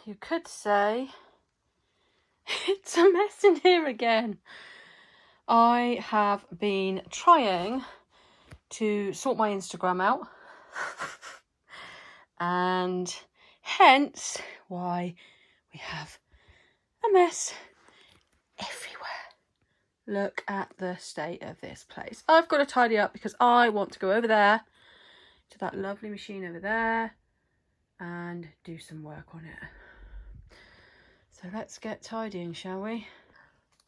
you could say it's a mess in here again. I have been trying to sort my Instagram out and hence why we have a mess everywhere. Look at the state of this place. I've got to tidy up because I want to go over there to that lovely machine over there and do some work on it. So let's get tidying, shall we?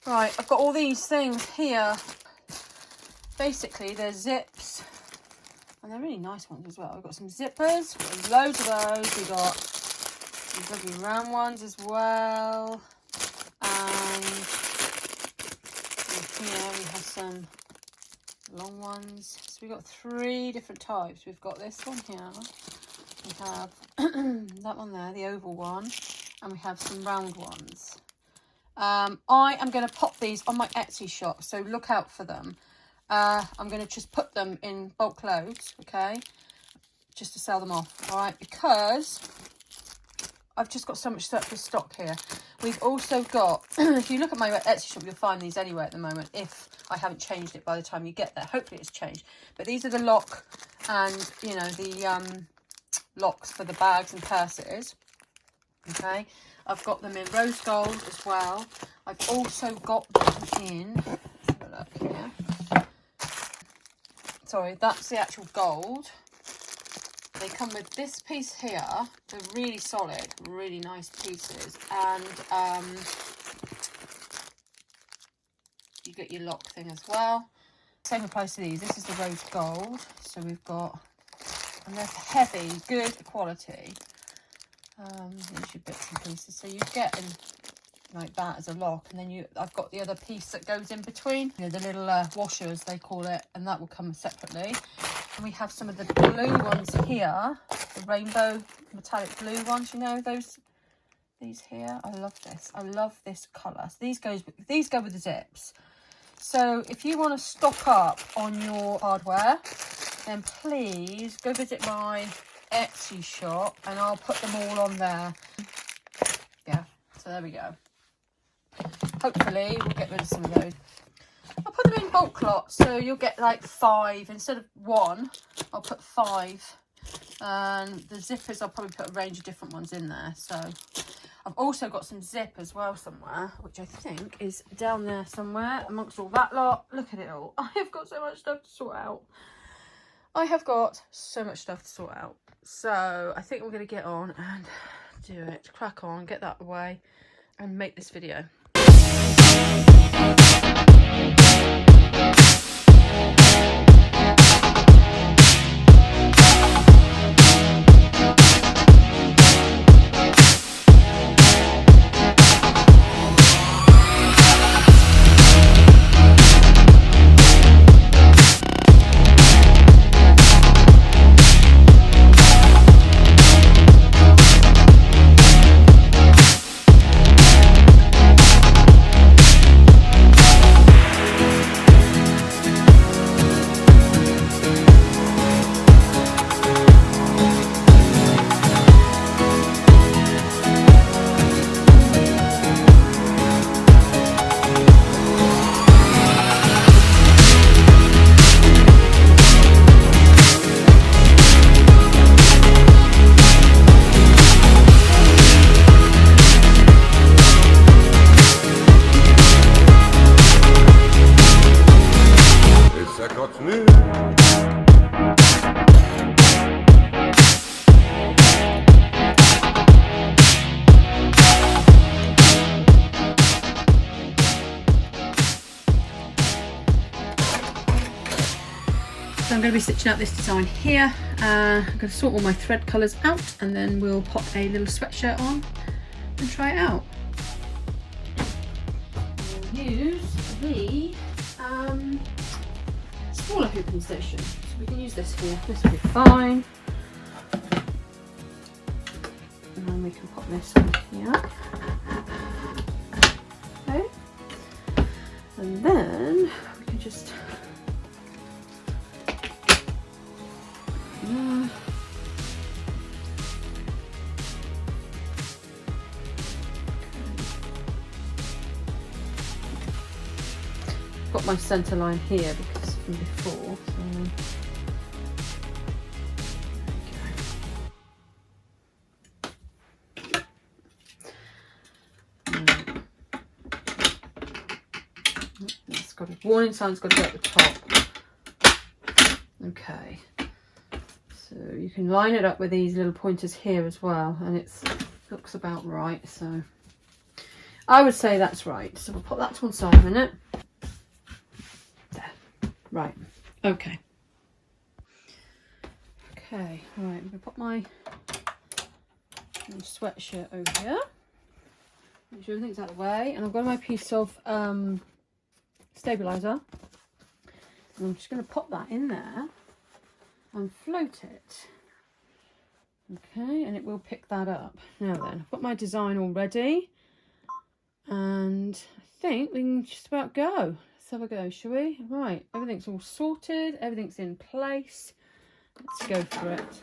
Right, I've got all these things here. Basically, they're zips, and they're really nice ones as well. We've got some zippers, we've got loads of those. We've got some lovely round ones as well. And here we have some long ones. So we've got 3 different types. We've got this one here. We have that one there, the oval one, and we have some round ones. I am going to pop these on my Etsy shop, so look out for them. I'm going to just put them in bulk loads, okay, just to sell them off, all right, because I've just got so much surplus stock here. We've also got, if you look at my Etsy shop, you'll find these anywhere at the moment, if I haven't changed it by the time you get there. Hopefully it's changed. But these are the lock and, you know, the locks for the bags and purses, okay. I've got them in rose gold as well. I've also got them in, let's have a look here. Sorry, that's the actual gold. They come with this piece here. They're really solid, really nice pieces. And you get your lock thing as well. Same applies to these. This is the rose gold. So we've got, and they're heavy, good quality. Here's your bits and pieces. So you get in like that as a lock, and then I've got the other piece that goes in between, you know, the little washers they call it, and that will come separately. And we have some of the blue ones here, the rainbow metallic blue ones, you know, these here. I love this. I love this colour. So these go with the zips. So if you want to stock up on your hardware, then please go visit my Etsy shop and I'll put them all on there. Yeah, so there we go. Hopefully we'll get rid of some of those. I'll put them in bulk lots, so you'll get like 5 instead of 1. I'll put 5, and the zippers I'll probably put a range of different ones in there. So I've also got some zip as well somewhere, which I think is down there somewhere amongst all that lot. Look at it all. I have got so much stuff to sort out. I have got so much stuff to sort out. So I think we're going to get on and do it. Crack on, get that away and make this video. So I'm going to be stitching out this design here. I'm going to sort all my thread colours out and then we'll pop a little sweatshirt on and try it out. We'll use the smaller hooping station. So we can use this here. This will be fine. And then we can pop this on here. Okay. And then we can just got my centre line here because from before. So. It's got a warning sign's got to go at the top. Okay, so you can line it up with these little pointers here as well, and it looks about right. So I would say that's right. So we'll put that to one side a minute. There, right. Okay. Okay. Right. I'm gonna put my sweatshirt over here. Make sure everything's out of the way, and I've got my piece of stabilizer. And I'm just going to pop that in there and float it. Okay, and it will pick that up. Now then, I've got my design all ready, and I think we can just about go. Let's have a go, shall we? Right, everything's all sorted, everything's in place. Let's go for it.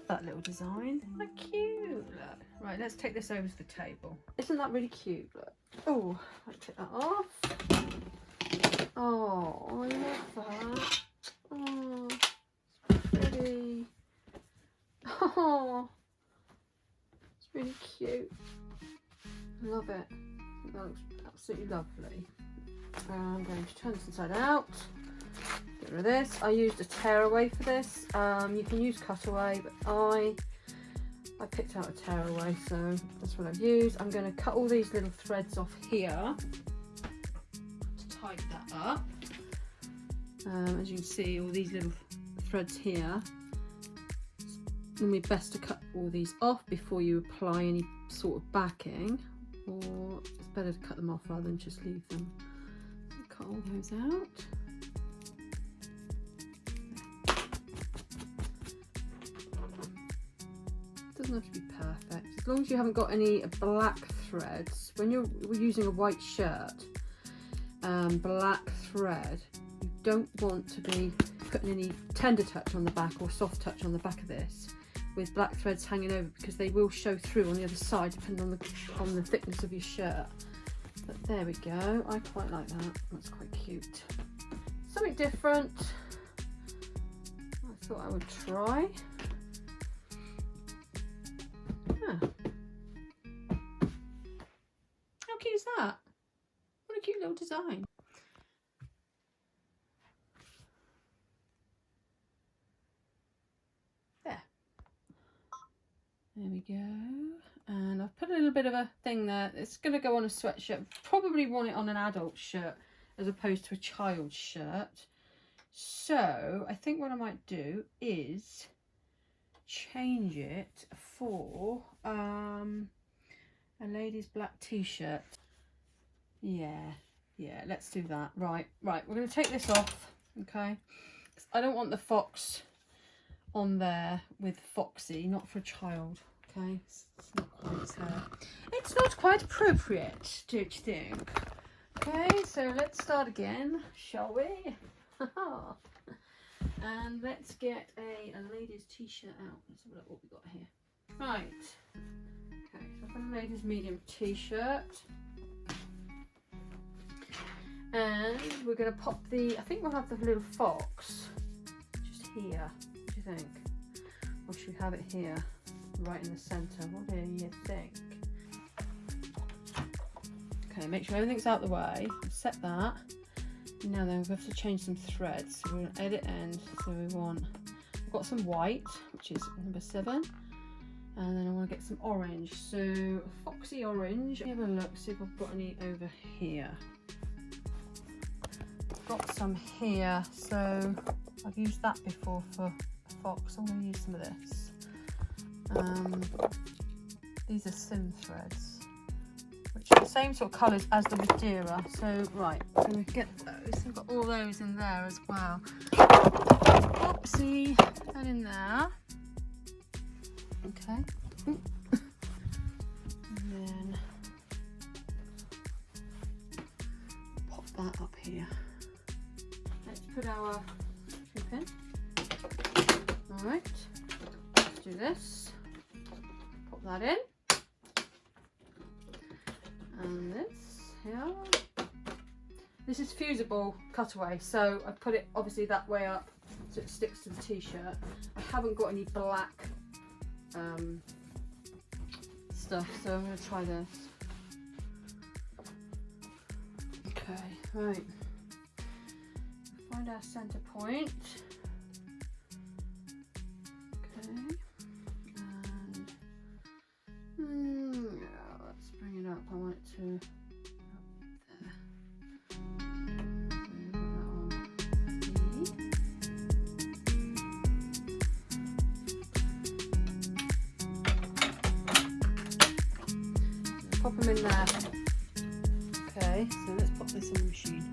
That little design. How cute. Look. Right, let's take this over to the table. Isn't that really cute? Look. Oh, I'll take that off. Oh, I love that. Oh, it's pretty. Oh, it's really cute. I love it. That looks absolutely lovely. I'm going to turn this inside out. Get rid of this. I used a tearaway for this. You can use cutaway, but I picked out a tearaway, so that's what I've used. I'm going to cut all these little threads off here to tighten that up. As you can see, all these little threads here. It's normally best to cut all these off before you apply any sort of backing, or it's better to cut them off rather than just leave them. So cut all those out. Doesn't have to be perfect, as long as you haven't got any black threads. When you're using a white shirt, black thread, you don't want to be putting any tender touch on the back or soft touch on the back of this with black threads hanging over, because they will show through on the other side depending on the thickness of your shirt. But there we go, I quite like that. That's quite cute. Something different I thought I would try. Huh. How cute is that? What a cute little design. There we go. And I've put a little bit of a thing there. It's going to go on a sweatshirt. Probably want it on an adult shirt as opposed to a child's shirt. So I think what I might do is change it for a lady's black t-shirt. Yeah, let's do that. Right, we're going to take this off, okay? 'Cause I don't want the fox on there with Foxy, not for a child, okay? It's not quite it's not quite appropriate, don't you think? Okay, so let's start again, shall we? And let's get a ladies t-shirt out. Let's have a look what we got here. Right, okay, so I've got a ladies medium t-shirt. And we're going to pop I think we'll have the little fox just here. What do you think? Or should we have it here, right in the centre? What do you think? Okay, make sure everything's out the way. Set that. Now then, we have to change some threads. So we're going to edit end. So we've got some white, which is number 7. And then I want to get some orange. So foxy orange. Let me have a look, see if I've got any over here. Got some here, so I've used that before for a fox. I'm going to use some of this. These are sim threads, which are the same sort of colours as the Madeira. So right, I'm going to get those. I've got all those in there as well. Oopsie, put that in there. Okay. And then pop that up here. Put our hoop in. Alright, let's do this. Pop that in. And this here. This is fusible cutaway, so I put it obviously that way up so it sticks to the t-shirt. I haven't got any black stuff, so I'm going to try this. Okay, right. Find our center point. Okay, and yeah, let's bring it up. I want it to pop them in there. Okay, so let's pop this in the machine.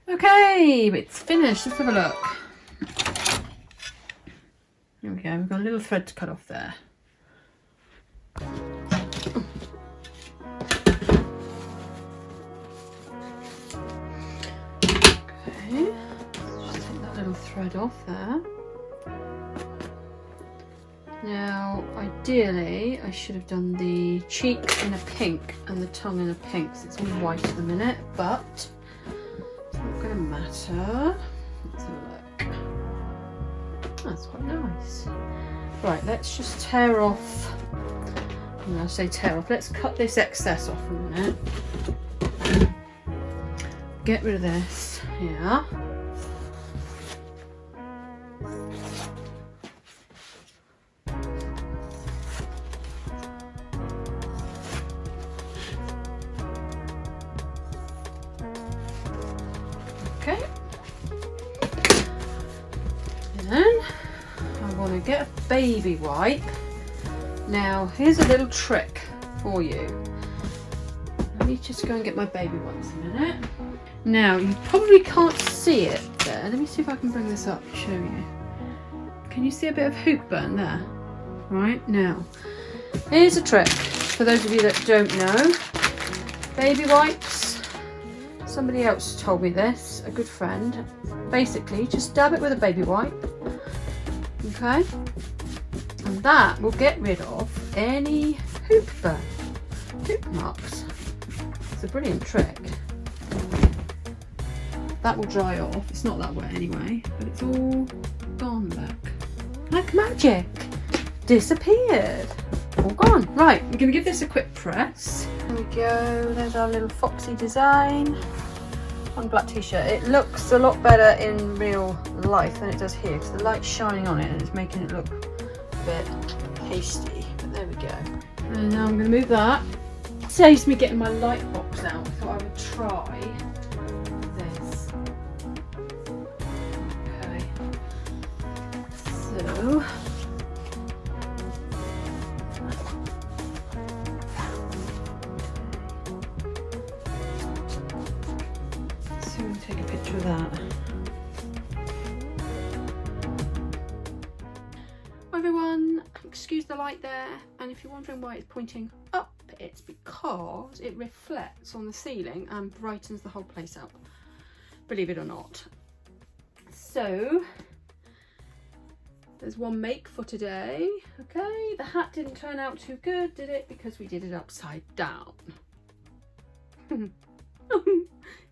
Okay, it's finished. Let's have a look. There we go. We've got a little thread to cut off there. thread off there. Now, ideally, I should have done the cheek in a pink and the tongue in a pink, because it's all white at the minute, but it's not going to matter. Let's have a look. That's quite nice. Right, let's just tear off. When I say tear off, let's cut this excess off for a minute. Get rid of this, yeah. Okay. Then I want to get a baby wipe. Now, here's a little trick for you. Let me just go and get my baby wipes a minute. Now, you probably can't see it there. Let me see if I can bring this up and show you. Can you see a bit of hoop burn there? Right, now, here's a trick for those of you that don't know. Baby wipes. Somebody else told me this, a good friend. Basically, just dab it with a baby wipe. Okay? And that will get rid of any hoop burn, hoop marks. It's a brilliant trick. That will dry off. It's not that wet anyway, but it's all gone, look. Like magic. Disappeared. All gone. Right, I'm going to give this a quick press. There we go. There's our little foxy design on black t-shirt. It looks a lot better in real life than it does here, because the light's shining on it and it's making it look a bit pasty. But there we go. And now I'm going to move that. It saves me getting my light box out. I thought I would try this. Okay. So take a picture of that. Hi everyone, excuse the light there, and if you're wondering why it's pointing up, it's because it reflects on the ceiling and brightens the whole place up, believe it or not. So there's one make for today. Okay, the hat didn't turn out too good, did it? Because we did it upside down.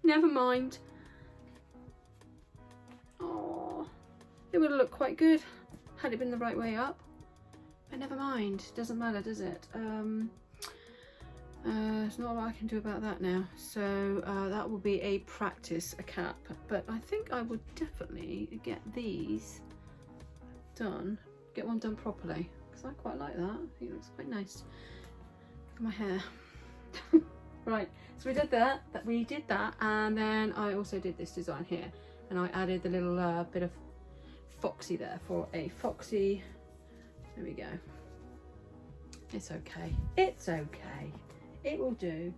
Never mind. Oh, it would have looked quite good had it been the right way up, but never mind. Doesn't matter, does it? There's not a lot I can do about that now. So that will be a practice, a cap. But I think I would definitely get these done, get one done properly, because I quite like that. I think it looks quite nice. Look at my hair. Right, so we did that, and then I also did this design here, and I added the little bit of foxy there for a foxy. There we go. It's okay. It's okay. It will do.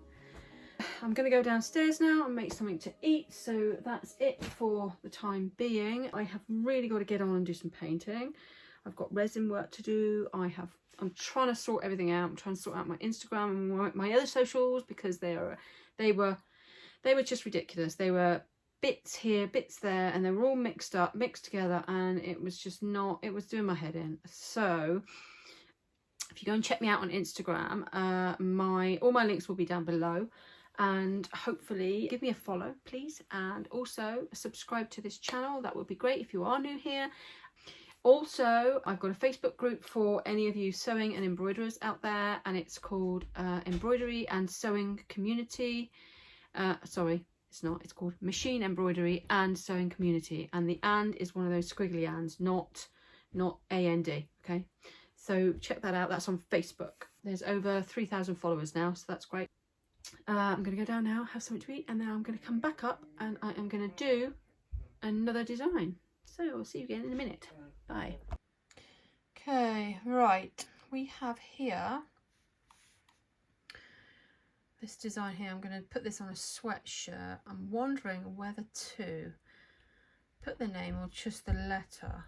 I'm going to go downstairs now and make something to eat, so that's it for the time being. I have really got to get on and do some painting. I've got resin work to do. I'm trying to sort everything out. I'm trying to sort out my Instagram and my other socials, because they were just ridiculous. They were bits here, bits there, and they were all mixed together, and it was just not, it was doing my head in. So if you go and check me out on Instagram, all my links will be down below, and hopefully give me a follow, please, and also subscribe to this channel. That would be great if you are new here. Also, I've got a Facebook group for any of you sewing and embroiderers out there, and it's called Embroidery and Sewing Community. Sorry, it's not. It's called Machine Embroidery and Sewing Community, and the "and" is one of those squiggly ands, not A-N-D. Okay, so check that out. That's on Facebook. There's over 3,000 followers now, so that's great. I'm going to go down now, have something to eat, and then I'm going to come back up and I am going to do another design. So I'll see you again in a minute. Bye. Okay, right, we have here this design here. I'm going to put this on a sweatshirt. I'm wondering whether to put the name or just the letter.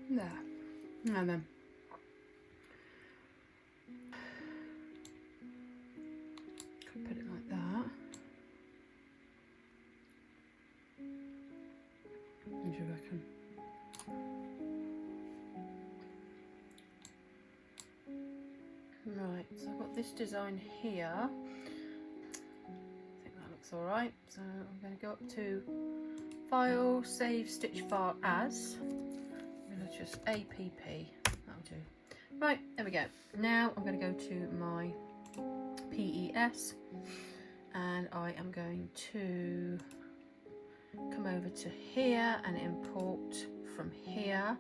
There, and then Right, so I've got this design here. I think that looks alright. So I'm going to go up to File, Save Stitch File As. I'm going to just APP. That'll do. Right, there we go. Now I'm going to go to my PES and I am going to come over to here and import from here.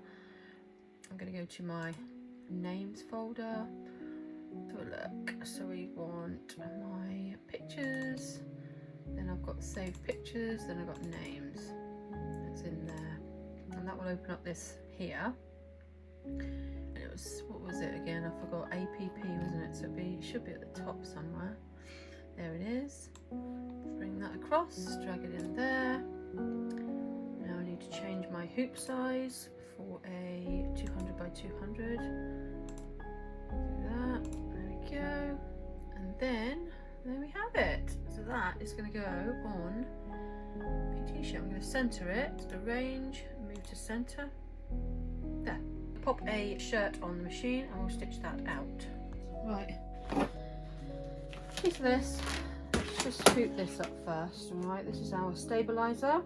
I'm going to go to my names folder. Have a look. So we want my pictures, then I've got saved pictures, then I've got names. That's in there, and that will open up this here. And it was, what was it again? I forgot. APP, wasn't it? So it should be at the top somewhere. There it is. Bring that across, drag it in there. Now I need to change my hoop size for a 200 by 200. Do that. There we go. And then there we have it. So that is going to go on a t-shirt. I'm going to center it, arrange, move to center. There. Pop a shirt on the machine and we'll stitch that out. Right. Key for this. Let's just hoop this up first. Alright, this is our stabilizer.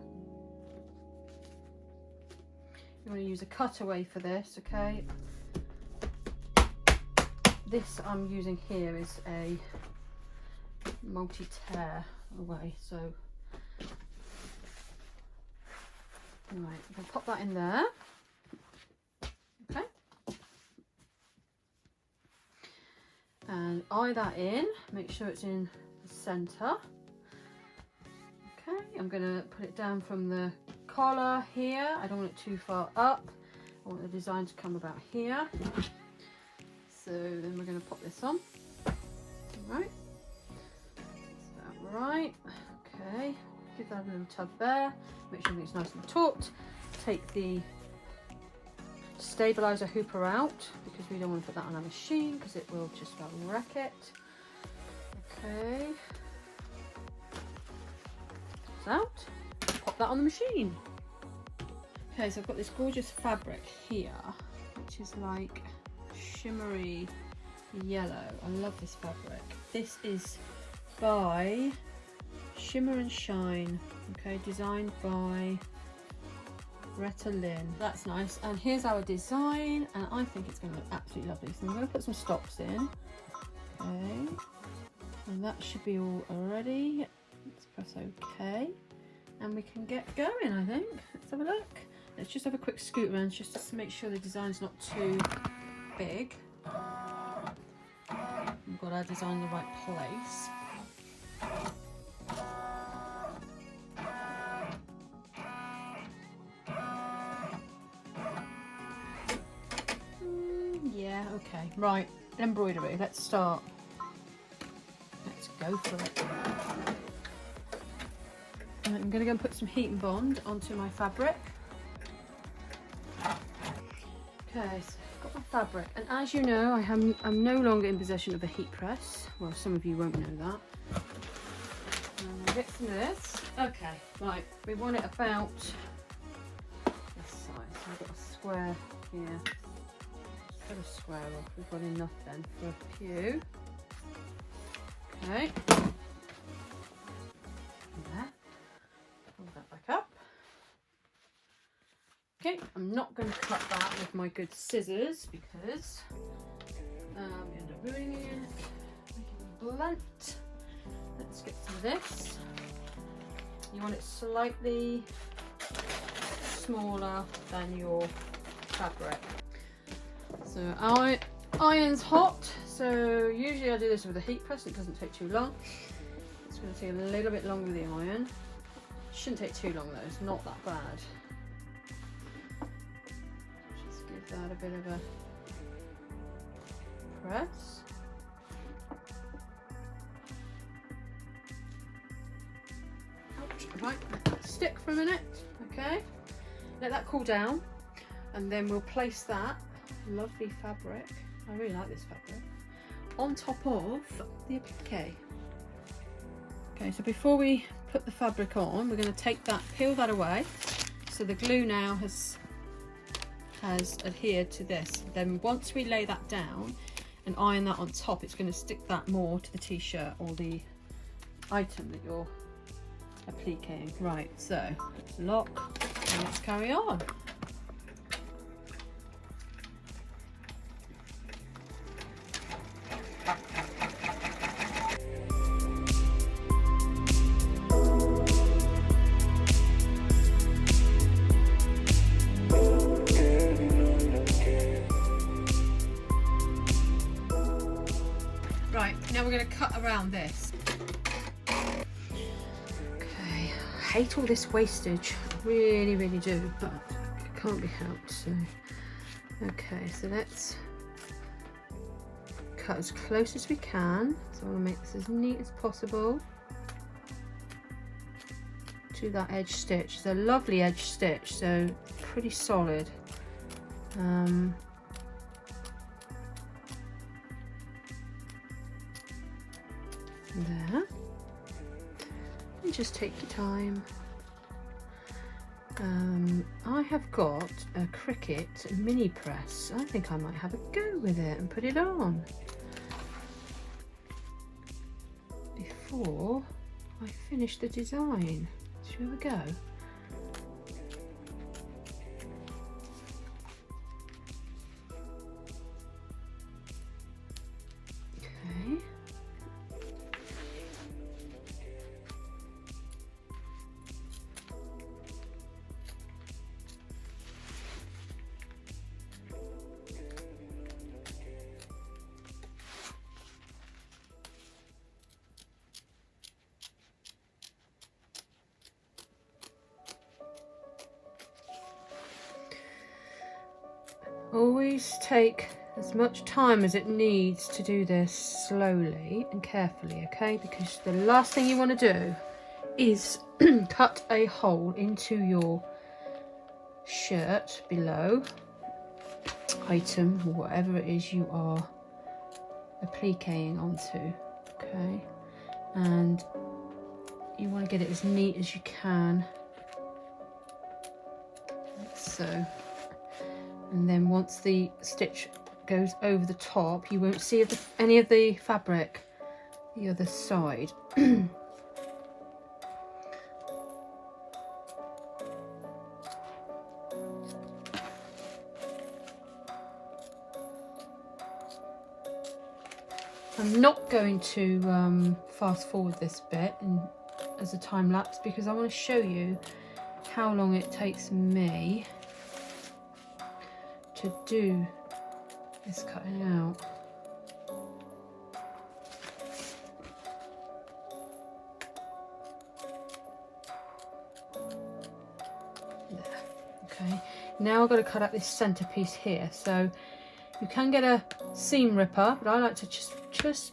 You want to use a cutaway for this, okay? This I'm using here is a multi-tear away, so right, I'll pop that in there. Okay, and eye that in, make sure it's in the center. Okay, I'm going to put it down from the collar here. I don't want it too far up. I want the design to come about here. So then we're going to pop this on. Right. So right. Okay. Give that a little tug there. Make sure it's nice and taut. Take the stabilizer hooper out because we don't want to put that on our machine because it will just about wreck it. Okay. It's out. Pop that on the machine. Okay, so I've got this gorgeous fabric here, which is like shimmery yellow. I love this fabric. This is by Shimmer and Shine. Okay, designed by Retta Lynn. That's nice. And here's our design, and I think it's going to look absolutely lovely. So I'm going to put some stops in. Okay, and that should be all ready. Let's press OK, and we can get going. I think. Let's have a look. Let's just have a quick scoot around just to make sure the design's not too big. We've got our design in the right place. Yeah, okay. Right, embroidery. Let's start. Let's go for it. Right, I'm going to go and put some heat and bond onto my fabric. Okay, so I've got my fabric, and as you know, I'm no longer in possession of a heat press. Well, some of you won't know that. And I'll get some of this. Okay, right, we want it about this size. So I've got a square here. Cut a square off. We've got enough then for a few. Okay. There. Pull that back up. Okay, I'm not going to cut that with my good scissors because I'm end up ruining it. Make it blunt. Let's get some of this. You want it slightly smaller than your fabric. So our iron's hot, so usually I do this with a heat press. It doesn't take too long. It's going to take a little bit longer with the iron. Shouldn't take too long though, it's not that bad. Just give that a bit of a press. Ouch. Right, let that stick for a minute, okay? Let that cool down, and then we'll place that lovely fabric, I really like this fabric, on top of the applique. Okay, so before we put the fabric on, we're going to take that, peel that away, so the glue now has adhered to this. Then once we lay that down and iron that on top, it's going to stick that more to the t-shirt or the item that you're appliquing. Right, so lock and let's carry on. Right, now we're going to cut around this. Okay, I hate all this wastage, I really, really do, but it can't be helped. So, okay, so let's cut as close as we can. So I want to make this as neat as possible to that edge stitch. It's a lovely edge stitch, so pretty solid. There, and just take your time. I have got a Cricut mini press. I think I might have a go with it and put it on before I finish the design. Shall we go? Okay. Always take as much time as it needs to do this slowly and carefully, okay? Because the last thing you want to do is cut a hole into your shirt below, item, or whatever it is you are appliquing onto, okay? And you want to get it as neat as you can, like so. And then once the stitch goes over the top, you won't see any of the fabric the other side. I'm not going to fast forward this bit as a time lapse because I want to show you how long it takes me to do this cutting out. There. Okay, now I've got to cut out this centerpiece here. So you can get a seam ripper, but I like to just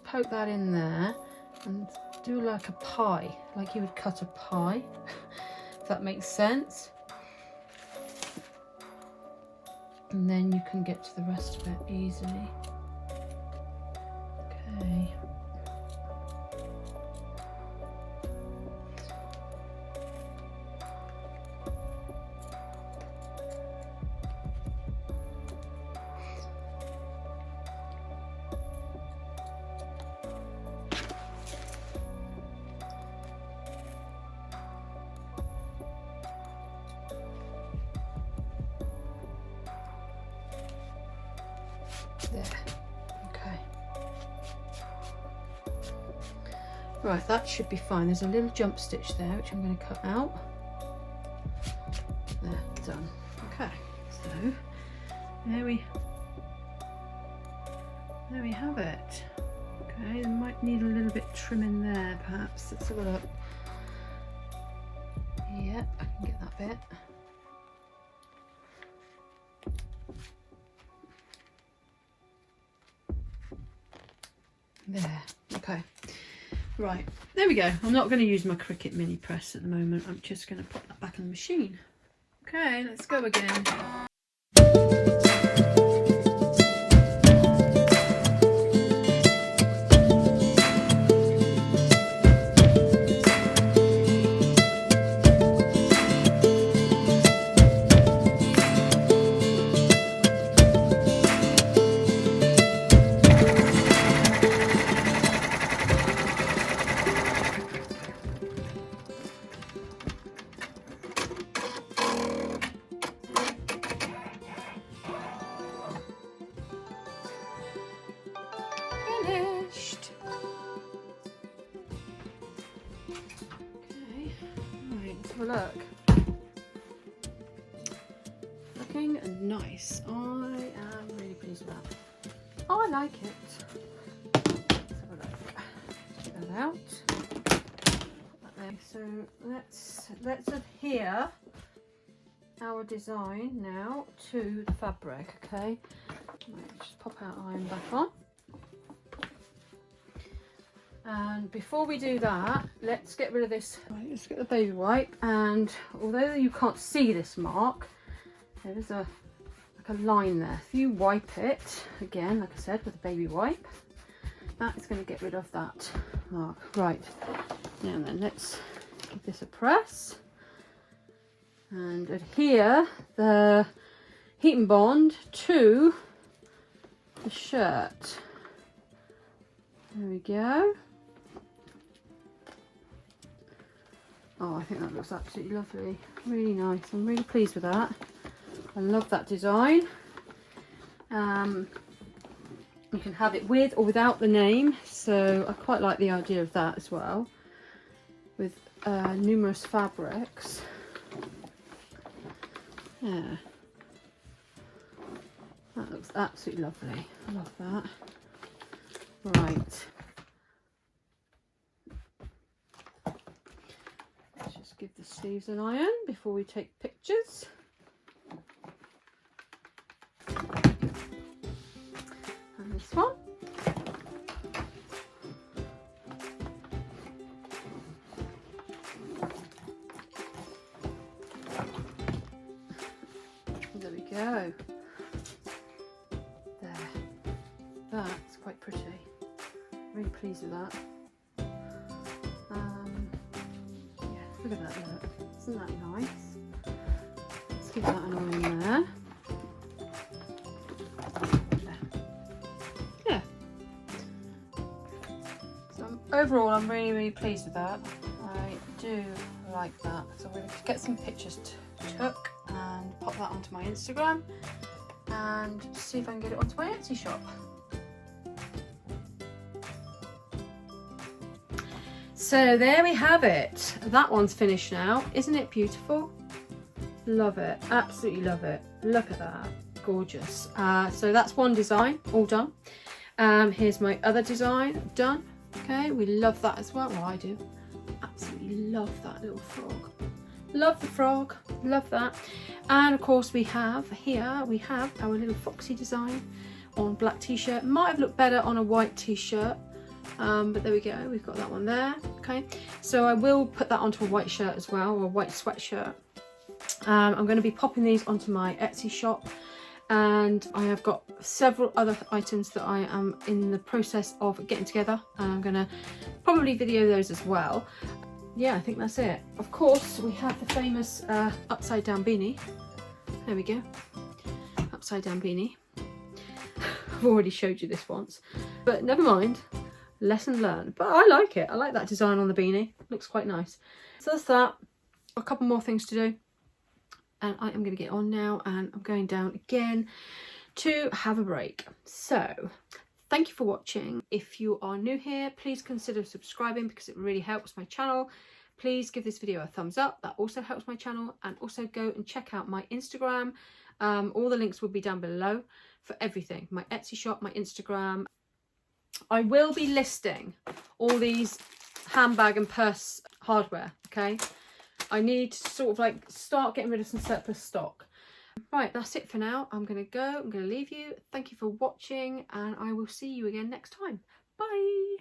poke that in there and do like a pie, like you would cut a pie, if that makes sense. And then you can get to the rest of it easily. Okay. There. Okay. Right, that should be fine. There's a little jump stitch there which I'm going to cut out. There, done. Okay, so there we have it. Okay, I might need a little bit trimming there perhaps. Let's have a look. Yep, I can get that bit. There, okay, right, there we go. I'm not going to use my Cricut mini press at the moment. I'm just going to put that back in the machine. Okay, let's go again. finished. Okay, right, let's have a look. Looking nice. I am really pleased with that. Oh, I like it. Let's have a look. Take that out. Put that there. So let's adhere our design now to the fabric. Okay. Right, just pop our iron back on. And before we do that, let's get rid of this. Right, let's get the baby wipe. And although you can't see this mark, there is a line there. If you wipe it again, like I said, with a baby wipe, that is going to get rid of that mark. Right, now then, let's give this a press and adhere the heat and bond to the shirt. There we go. Oh, I think that looks absolutely lovely. Really nice. I'm really pleased with that. I love that design. You can have it with or without the name, so I quite like the idea of that as well, with numerous fabrics. Yeah, that looks absolutely lovely. I love that. Right, let's just give the sleeves an iron before we take pictures. And this one. There we go. There. That's quite pretty. Really pleased with that. Yeah, look at that look. Isn't that nice? Let's give that an iron there. Overall, I'm really pleased with that. I do like that. So I'm going to get some pictures took and pop that onto my Instagram and see if I can get it onto my Etsy shop. So there we have it. That one's finished now. Isn't it beautiful? Love it. Absolutely love it. Look at that. Gorgeous. So that's one design, all done. Here's my other design, done. Okay, we love that as well. Well, I do. Absolutely love that little frog. Love the frog. Love that. And of course we have here, we have our little foxy design on black t-shirt. Might have looked better on a white t-shirt, but there we go. We've got that one there. Okay, so I will put that onto a white shirt as well, or a white sweatshirt. I'm going to be popping these onto my Etsy shop. And I have got several other items that I am in the process of getting together, and I'm going to probably video those as well. Yeah, I think that's it. Of course, we have the famous upside down beanie. There we go. Upside down beanie. I've already showed you this once, but never mind. Lesson learned. But I like it. I like that design on the beanie. Looks quite nice. So that's that. A couple more things to do. And I am going to get on now, and I'm going down again to have a break. So thank you for watching. If you are new here, please consider subscribing because it really helps my channel. Please give this video a thumbs up. That also helps my channel. And also go and check out my Instagram. All the links will be down below for everything. My Etsy shop, my Instagram. I will be listing all these handbag and purse hardware, okay? I need to sort of like start getting rid of some surplus stock. Right, that's it for now. I'm going to go. I'm going to leave you. Thank you for watching, and I will see you again next time. Bye.